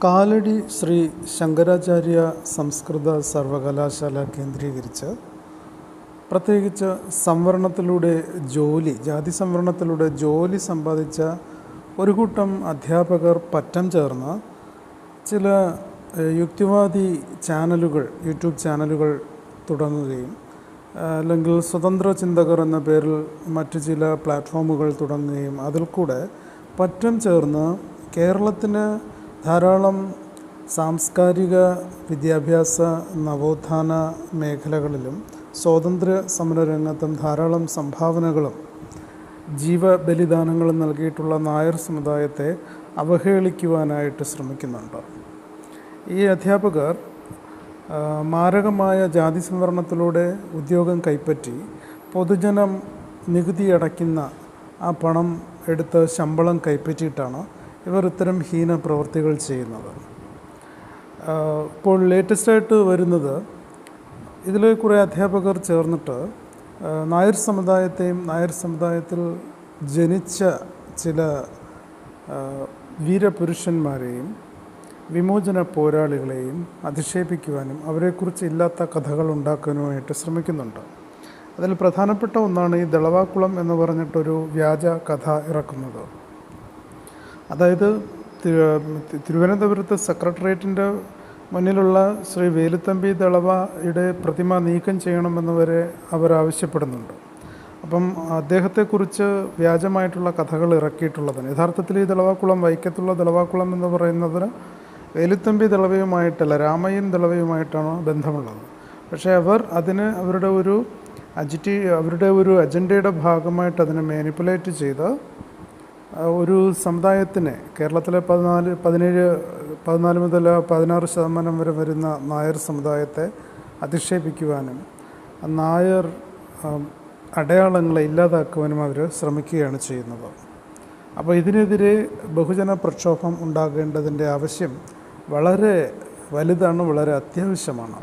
കാലടി ശ്രീ ശങ്കരാചാര്യ സംസ്കൃത സർവകലാശാല കേന്ദ്രീകരിച്ച് പ്രത്യേകിച്ച് ജാതി സംവരണത്തിലൂടെ ജോലി സമ്പാദിച്ച ഒരു കൂട്ടം അധ്യാപകർ പറ്റം ചേർന്ന് ചില യുക്തിവാദി യൂട്യൂബ് ചാനലുകൾ തുടങ്ങുകയും അല്ലെങ്കിൽ സ്വതന്ത്ര ചിന്തകർ എന്ന പേരിൽ മറ്റു ചില പ്ലാറ്റ്ഫോമുകൾ തുടങ്ങുകയും അതിൽ കൂടെ പറ്റം ചേർന്ന് കേരളത്തിന് ധാരാളം സാംസ്കാരിക വിദ്യാഭ്യാസ നവോത്ഥാന മേഖലകളിലും സ്വാതന്ത്ര്യ സമര രംഗത്തും ധാരാളം സംഭാവനകളും ജീവബലിദാനങ്ങളും നൽകിയിട്ടുള്ള നായർ സമുദായത്തെ അവഹേളിക്കുവാനായിട്ട് ശ്രമിക്കുന്നുണ്ട്. ഈ അധ്യാപകർ മാരകമായ ജാതി സംവരണത്തിലൂടെ ഉദ്യോഗം കൈപ്പറ്റി പൊതുജനം നികുതി അടയ്ക്കുന്ന ആ പണം എടുത്ത് ശമ്പളം കൈപ്പറ്റിയിട്ടാണ് ഇവർ ഇത്തരം ഹീന പ്രവൃത്തികൾ ചെയ്യുന്നത്. ഇപ്പോൾ ലേറ്റസ്റ്റായിട്ട് വരുന്നത് ഇതിൽ കുറേ അധ്യാപകർ ചേർന്നിട്ട് നായർ സമുദായത്തിൽ ജനിച്ച ചില വീരപുരുഷന്മാരെയും വിമോചന പോരാളികളെയും അധിക്ഷേപിക്കുവാനും അവരെക്കുറിച്ച് ഇല്ലാത്ത കഥകൾ ഉണ്ടാക്കാനുമായിട്ട് ശ്രമിക്കുന്നുണ്ട്. അതിൽ പ്രധാനപ്പെട്ട ഒന്നാണ് ഈ ദളവാക്കുളം എന്ന് പറഞ്ഞിട്ടൊരു വ്യാജ കഥ ഇറക്കുന്നത്. അതായത് തിരുവനന്തപുരത്ത് സെക്രട്ടേറിയറ്റിൻ്റെ മുന്നിലുള്ള ശ്രീ വേലുത്തമ്പി ദളവയുടെ പ്രതിമ നീക്കം ചെയ്യണമെന്ന് വരെ അവർ ആവശ്യപ്പെടുന്നുണ്ട്. അപ്പം അദ്ദേഹത്തെക്കുറിച്ച് വ്യാജമായിട്ടുള്ള കഥകൾ ഇറക്കിയിട്ടുള്ളതാണ്. യഥാർത്ഥത്തിൽ ഈ ദളവാക്കുളം വൈക്കത്തുള്ള ദളവാക്കുളം എന്ന് പറയുന്നതിന് വേലുത്തമ്പി ദളവയുമായിട്ടല്ല, രാമയ്യൻ ദളവയുമായിട്ടാണ് ബന്ധമുള്ളത്. പക്ഷേ അവർ അതിന് അവരുടെ ഒരു അജണ്ടയുടെ ഭാഗമായിട്ട് അതിനെ മാനിപ്പുലേറ്റ് ചെയ്ത് ഒരു സമുദായത്തിനെ, കേരളത്തിലെ 14 മുതൽ 16% വരെ വരുന്ന നായർ സമുദായത്തെ അധിക്ഷേപിക്കുവാനും നായർ അടയാളങ്ങളെ ഇല്ലാതാക്കുവാനും അവർ ശ്രമിക്കുകയാണ് ചെയ്യുന്നത്. അപ്പോൾ ഇതിനെതിരെ ബഹുജന പ്രക്ഷോഭം ഉണ്ടാകേണ്ടതിൻ്റെ ആവശ്യം വളരെ വലുതാണ്, വളരെ അത്യാവശ്യമാണ്.